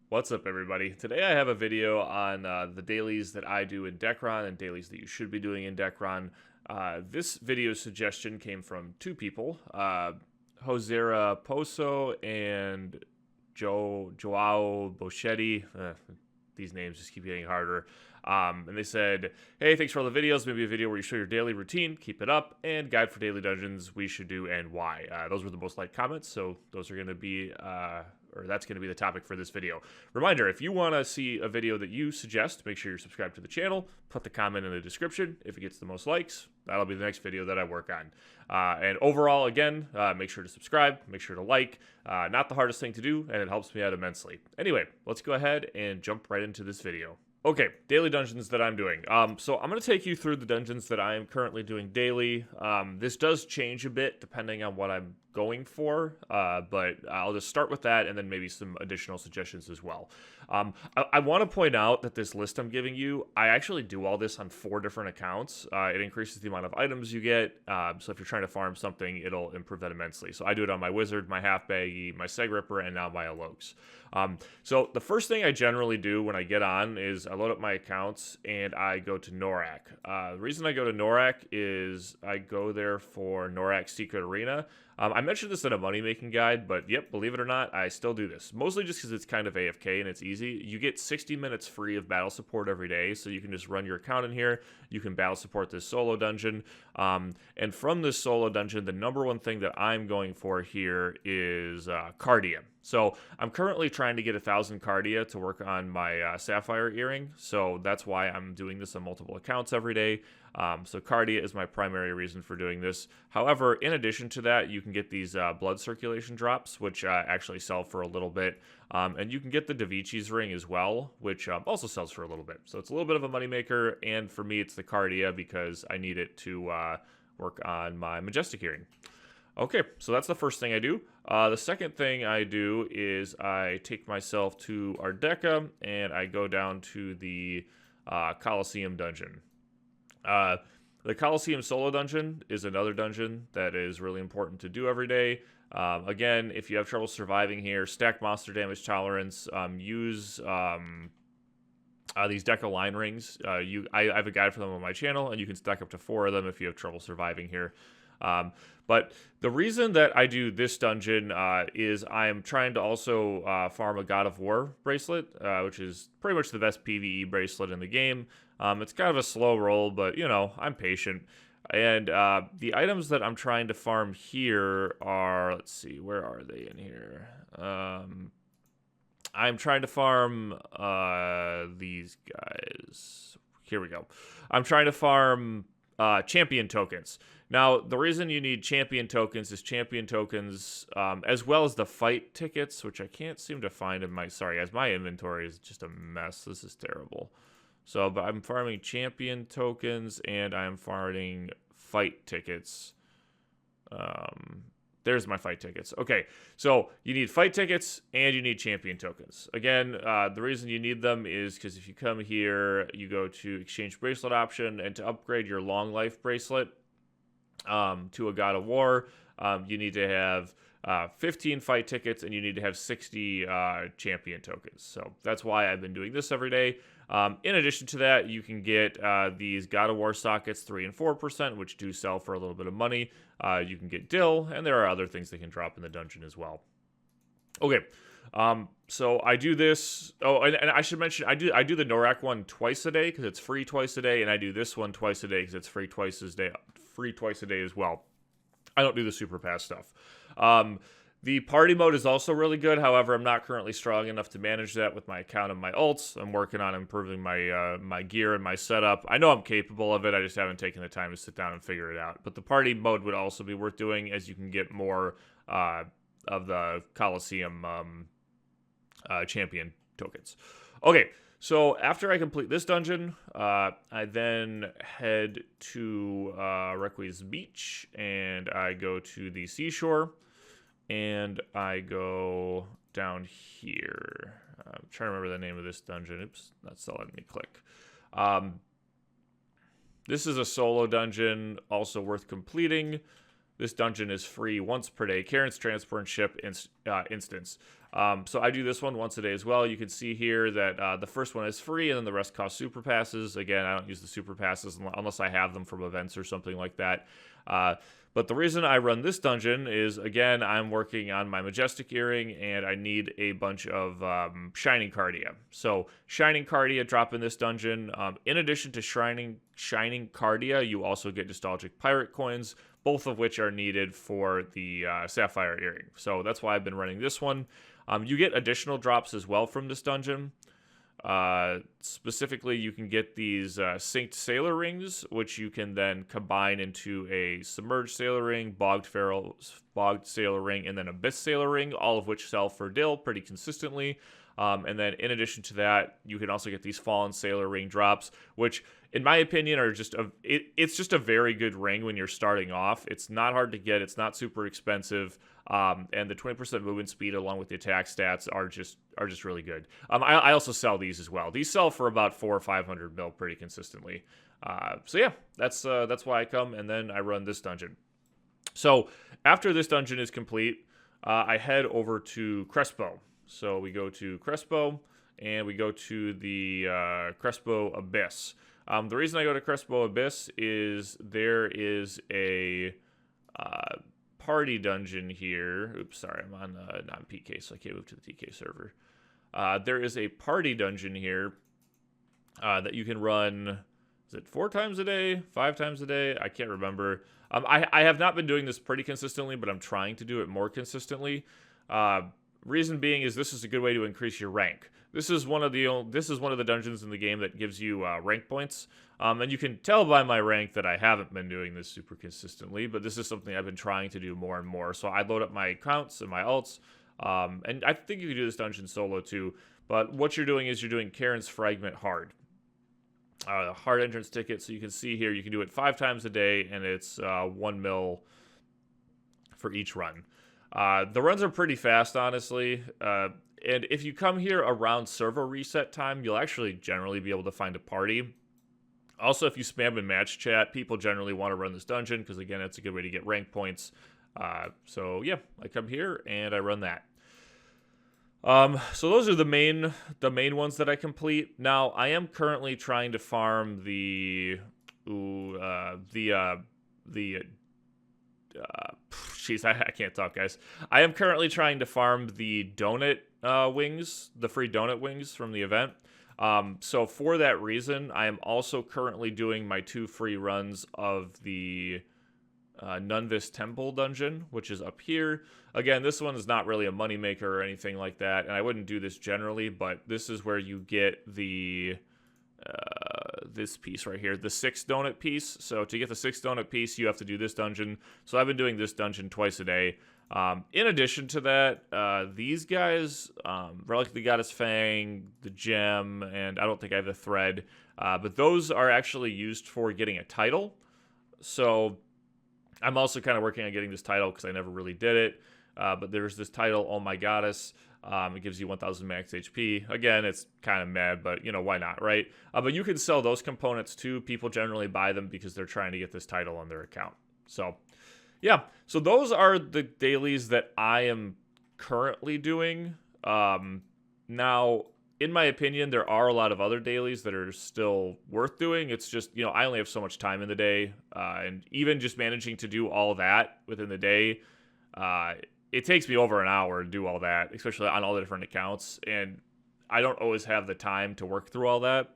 What's up, everybody? Today I have a video on the dailies that I do in Dekaron and dailies that you should be doing in Dekaron. This video suggestion came from two people, Josera Poso and Joao Boschetti. These names just keep getting harder. And they said, hey, thanks for all the videos. Maybe a video where you show your daily routine. Keep it up. And guide for daily dungeons we should do and why. Those were the most liked comments. So those are going to be, that's going to be the topic for this video. Reminder, if you want to see a video that you suggest, make sure you're subscribed to the channel. Put the comment in the description. If it gets the most likes, that'll be the next video that I work on. And overall, again, make sure to subscribe. Make sure to like. Not the hardest thing to do, and it helps me out immensely. Anyway, let's go ahead and jump right into this video. Okay, daily dungeons that I'm doing. So I'm going to take you through the dungeons that I am currently doing daily. This does change a bit depending on what I'm going for, but I'll just start with that and then maybe some additional suggestions as well. I want to point out that this list I'm giving you, I actually do all this on 4 different accounts. It increases the amount of items you get, so if you're trying to farm something, it'll improve that immensely. So I do it on my Wizard, my Half-Baggy, my Seg Ripper, and now my Alokes. So the first thing I generally do when I get on is I load up my accounts and I go to Norak. The reason I go to Norak is I go there for Norak Secret Arena. I mentioned this in a money-making guide, but yep, believe it or not, I still do this. Mostly just because it's kind of AFK and it's easy. You get 60 minutes free of battle support every day, so you can just run your account in here. You can battle support this solo dungeon. And from this solo dungeon, the number one thing that I'm going for here is Cardia. So I'm currently trying to get 1,000 Cardia to work on my Sapphire Earring, so that's why I'm doing this on multiple accounts every day. So Cardia is my primary reason for doing this. However, in addition to that, you can get these blood circulation drops, which actually sell for a little bit. And you can get the Da Vinci's ring as well, which also sells for a little bit. So it's a little bit of a moneymaker, and for me, it's the Cardia because I need it to work on my Majestic Earring. Okay, so that's the first thing I do. The second thing I do is I take myself to Ardeka, and I go down to the Coliseum dungeon. The Coliseum solo dungeon is another dungeon that is really important to do every day. Again, if you have trouble surviving here, stack monster damage tolerance, use these Deca line rings. I have a guide for them on my channel, and you can stack up to 4 of them if you have trouble surviving here. But the reason that I do this dungeon is I'm trying to also farm a God of War bracelet, which is pretty much the best PvE bracelet in the game. It's kind of a slow roll, but, you know, I'm patient. And the items that I'm trying to farm here are, let's see, where are they in here? I'm trying to farm these guys. Here we go. I'm trying to farm champion tokens. Now, the reason you need champion tokens is champion tokens, as well as the fight tickets, which I can't seem to find in my, sorry guys, my inventory is just a mess. This is terrible. So, but I'm farming champion tokens, and I'm farming fight tickets. There's my fight tickets. Okay, so you need fight tickets, and you need champion tokens. Again, the reason you need them is because if you come here, you go to exchange bracelet option, and to upgrade your long life bracelet to a God of War, you need to have 15 fight tickets, and you need to have 60 champion tokens. So that's why I've been doing this every day. In addition to that, you can get these God of War sockets 3 and 4%, which do sell for a little bit of money. You can get dill, and there are other things that can drop in the dungeon as well. Okay, so I do this. Oh, and I should mention I do the Norak one twice a day because it's free twice a day, and I do this one twice a day because it's free twice a day as well. I don't do the super pass stuff. The party mode is also really good. However, I'm not currently strong enough to manage that with my account and my ults. I'm working on improving my my gear and my setup. I know I'm capable of it. I just haven't taken the time to sit down and figure it out. But the party mode would also be worth doing, as you can get more of the Coliseum champion tokens. Okay, so after I complete this dungeon, I then head to Requi's Beach, and I go to the seashore. And I go down here. I'm trying to remember the name of this dungeon. Oops, that's not letting me click. This is a solo dungeon, also worth completing. this dungeon is free once per day. Karen's transport and ship instance. So I do this one once a day as well. You can see here that the first one is free, and then the rest cost super passes. Again, I don't use the super passes unless I have them from events or something like that. But the reason I run this dungeon is, again, I'm working on my Majestic Earring, and I need a bunch of Shining Cardia. So Shining Cardia drop in this dungeon. In addition to Shining Cardia, you also get Nostalgic Pirate Coins, both of which are needed for the Sapphire Earring. So that's why I've been running this one. You get additional drops as well from this dungeon. Specifically, you can get these synced sailor rings, which you can then combine into a submerged sailor ring, bogged sailor ring, and then abyss sailor ring, all of which sell for dill pretty consistently. And then in addition to that, you can also get these fallen sailor ring drops, which in my opinion are just it's just a very good ring when you're starting off. It's not hard to get. It's not super expensive. And the 20% movement speed along with the attack stats are just really good. I also sell these as well. These sell for about 400 or 500 mil pretty consistently. So yeah, that's why I come, and then I run this dungeon. So after this dungeon is complete, I head over to Crespo. So we go to Crespo, and we go to the Crespo Abyss. The reason I go to Crespo Abyss is there is a party dungeon here. Oops, sorry, I'm on not PK, so I can't move to the TK server. There is a party dungeon here that you can run. Is it 4 times a day, 5 times a day? I can't remember. I have not been doing this pretty consistently, but I'm trying to do it more consistently. Reason being is this is a good way to increase your rank. This is one of the dungeons in the game that gives you rank points. And you can tell by my rank that I haven't been doing this super consistently, but this is something I've been trying to do more and more. So I load up my accounts and my alts, and I think you can do this dungeon solo too. But what you're doing is you're doing Karen's Fragment hard. Hard entrance ticket, so you can see here you can do it 5 times a day, and it's 1 mil for each run. The runs are pretty fast, honestly, and if you come here around server reset time, you'll actually generally be able to find a party. Also, if you spam in match chat, people generally want to run this dungeon, because again, it's a good way to get rank points. So yeah, I come here and I run that. So those are the main ones that I complete. Now, I am currently trying to farm the jeez, I can't talk, guys. I am currently trying to farm the donut wings, the free donut wings from the event. So for that reason, I am also currently doing my 2 free runs of the Nunvis Temple dungeon, which is up here. Again, this one is not really a moneymaker or anything like that, and I wouldn't do this generally, but this is where you get the this piece right here, the 6 donut piece. So to get the 6 donut piece, you have to do this dungeon. So I've been doing this dungeon twice a day. In addition to that, these guys, Relic of the Goddess Fang, the gem, and I don't think I have the thread, but those are actually used for getting a title. So I'm also kind of working on getting this title because I never really did it. But there's this title, Oh My Goddess. It gives you 1,000 max HP. Again, it's kind of mad, but, you know, why not, right? But you can sell those components too. People generally buy them because they're trying to get this title on their account. So, yeah. So those are the dailies that I am currently doing. Now, in my opinion, there are a lot of other dailies that are still worth doing. It's just, you know, I only have so much time in the day. And even just managing to do all that within the day, it takes me over an hour to do all that, especially on all the different accounts, and I don't always have the time to work through all that.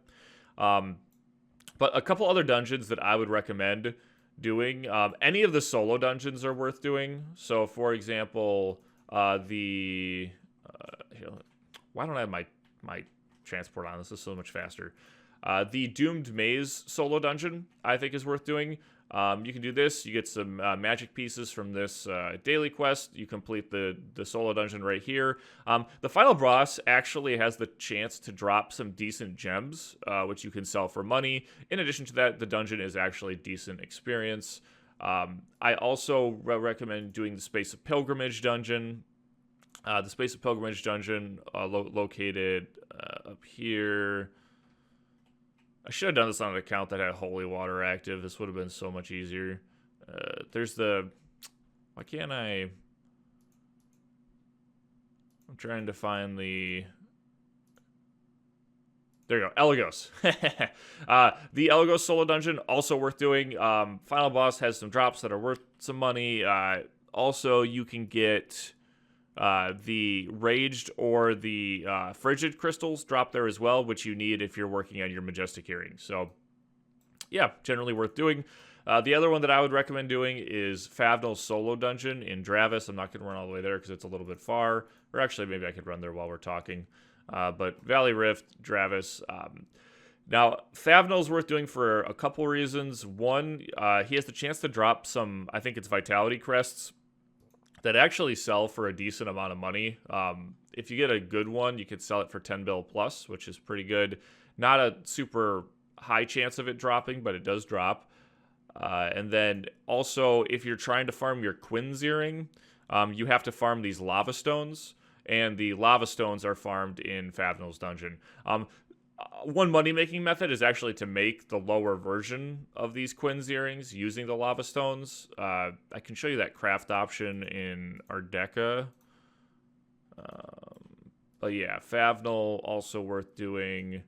But a couple other dungeons that I would recommend doing, any of the solo dungeons are worth doing. So, for example, here, why don't I have my transport on? This is so much faster. The Doomed Maze solo dungeon, I think, is worth doing. You can do this. You get some magic pieces from this daily quest. You complete the solo dungeon right here. The final boss actually has the chance to drop some decent gems, which you can sell for money. In addition to that, the dungeon is actually decent experience. I also recommend doing the Space of Pilgrimage dungeon. The Space of Pilgrimage dungeon located up here. I should have done this on an account that had holy water active. This would have been so much easier. There's the Why can't I... I'm trying to find the... There you go, Elagos. The Elagos solo dungeon, also worth doing. Final boss has some drops that are worth some money. Also, you can get the Raged or the Frigid crystals drop there as well, which you need if you're working on your Majestic Hearing. So, yeah, generally worth doing. The other one that I would recommend doing is Favnel's solo dungeon in Dravis. I'm not going to run all the way there because it's a little bit far. Or actually, maybe I could run there while we're talking. But Valley Rift, Dravis. Now, Favnel's worth doing for a couple reasons. One, he has the chance to drop some, I think it's Vitality Crests, that actually sell for a decent amount of money. If you get a good one, you could sell it for 10 bill plus, which is pretty good. Not a super high chance of it dropping, but it does drop. And then also, if you're trying to farm your Quinn's Earring, you have to farm these lava stones, and the lava stones are farmed in Favnel's dungeon. One money-making method is actually to make the lower version of these Quinn's Earrings using the lava stones. I can show you that craft option in Ardeka. But yeah, Favnel, also worth doing.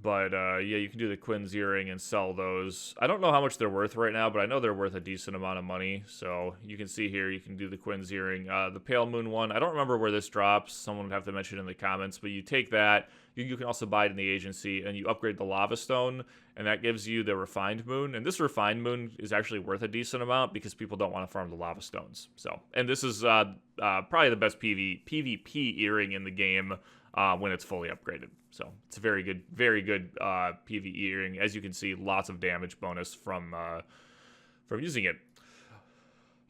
Yeah, you can do the Quinn's Earring and sell those. I don't know how much they're worth right now, but I know they're worth a decent amount of money. So you can see here, you can do the Quinn's Earring. The Pale Moon one, I don't remember where this drops. Someone would have to mention it in the comments, but you take that. You can also buy it in the agency, and you upgrade the Lava Stone, and that gives you the Refined Moon. And this Refined Moon is actually worth a decent amount because people don't want to farm the Lava Stones. So, and this is probably the best PvP earring in the game when it's fully upgraded. So it's a very good PvE earring. As you can see, lots of damage bonus from using it.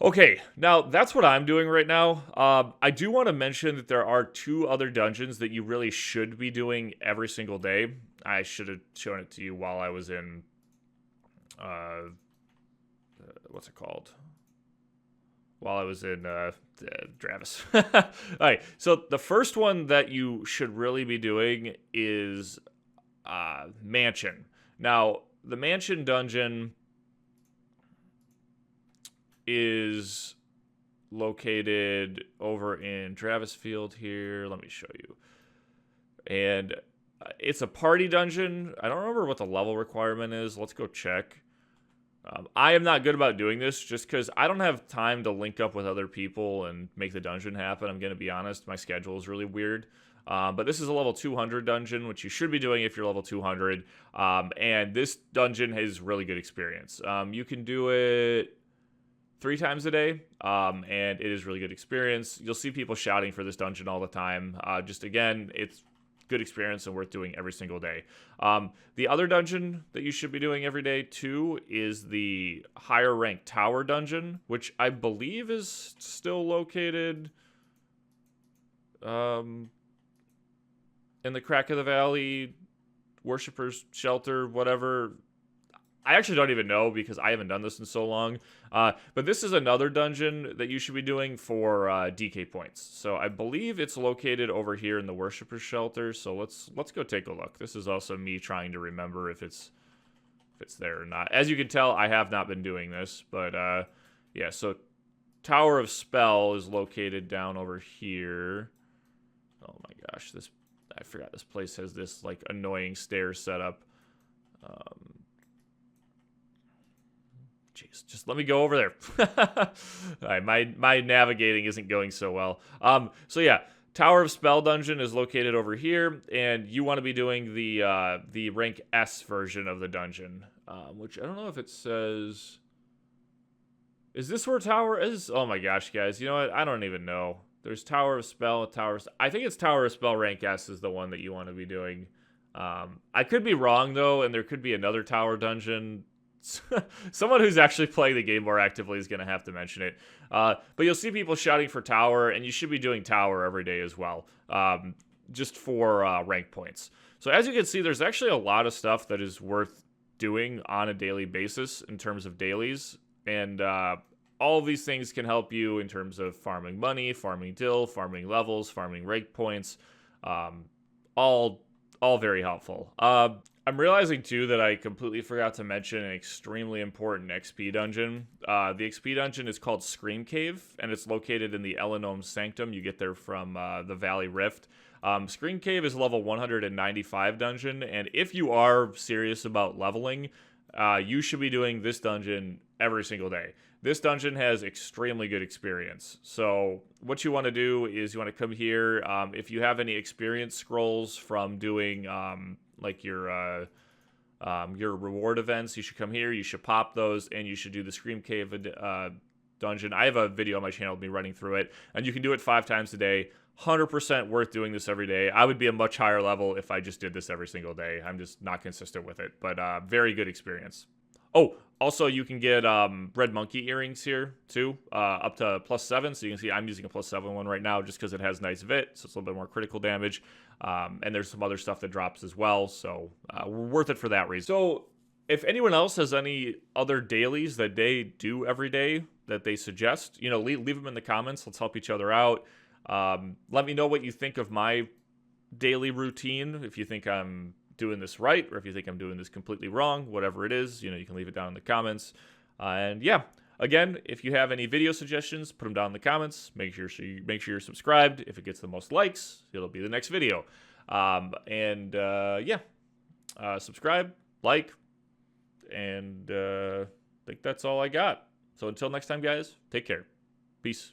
Okay, now that's what I'm doing right now. I do want to mention that there are 2 other dungeons that you really should be doing every single day. I should have shown it to you while I was in, what's it called? While I was in Dravis. All right, so the first one that you should really be doing is Mansion. Now, the Mansion dungeon is located over in Dravis Field here. Let me show you. And it's a party dungeon. I don't remember what the level requirement is. Let's go check. I am not good about doing this just because I don't have time to link up with other people and make the dungeon happen. I'm going to be honest. My schedule is really weird. But this is a level 200 dungeon, which you should be doing if you're level 200. And this dungeon has really good experience. You can do it 3 times a day, and it is really good experience. You'll see people shouting for this dungeon all the time. Just again, it's good experience and worth doing every single day. The other dungeon that you should be doing every day too is the higher ranked tower dungeon, which I believe is still located in the Crack of the Valley Worshippers Shelter, whatever. I actually don't even know because I haven't done this in so long. But this is another dungeon that you should be doing for DK points. So I believe it's located over here in the Worshipper's Shelter. So let's go take a look. This is also me trying to remember if it's there or not. As you can tell, I have not been doing this, but yeah. So Tower of Spell is located down over here. Oh my gosh, I forgot this place has this like annoying stairs set up. Jeez, just let me go over there. All right, my navigating isn't going so well. So yeah, Tower of Spell dungeon is located over here, and you want to be doing the rank S version of the dungeon, which I don't know if it says. Is this where Tower is? Oh my gosh, guys, you know what? I don't even know. There's Tower of Spell, I think it's Tower of Spell rank S is the one that you want to be doing. I could be wrong though, and there could be another tower dungeon. Someone who's actually playing the game more actively is going to have to mention it. But you'll see people shouting for tower, and you should be doing tower every day as well, just for rank points. So as you can see, there's actually a lot of stuff that is worth doing on a daily basis in terms of dailies. And all of these things can help you in terms of farming money, farming dill, farming levels, farming rank points, all very helpful. I'm realizing too that I completely forgot to mention an extremely important XP dungeon. The XP dungeon is called Scream Cave, and it's located in the Elenome Sanctum. You get there from the Valley Rift. Scream Cave is a level 195 dungeon, and if you are serious about leveling, you should be doing this dungeon every single day. This dungeon has extremely good experience. So what you want to do is you want to come here. If you have any experience scrolls from doing like your reward events, you should come here. You should pop those, and you should do the Scream Cave dungeon. I have a video on my channel of me running through it, and you can do it 5 times a day. 100% worth doing this every day. I would be a much higher level if I just did this every single day. I'm just not consistent with it, but very good experience. Oh, also you can get red monkey earrings here too, up to +7. So you can see I'm using a +7 one right now just because it has nice vit, so it's a little bit more critical damage. And there's some other stuff that drops as well, so worth it for that reason. So if anyone else has any other dailies that they do every day that they suggest, you know, leave them in the comments. Let's help each other out. Let me know what you think of my daily routine. If you think I'm doing this right, or if you think I'm doing this completely wrong, whatever it is, you know, you can leave it down in the comments. And yeah, again, if you have any video suggestions, put them down in the comments. Make sure you're subscribed. If it gets the most likes, it'll be the next video. Subscribe, like, and I think that's all I got. So until next time, guys, take care. Peace.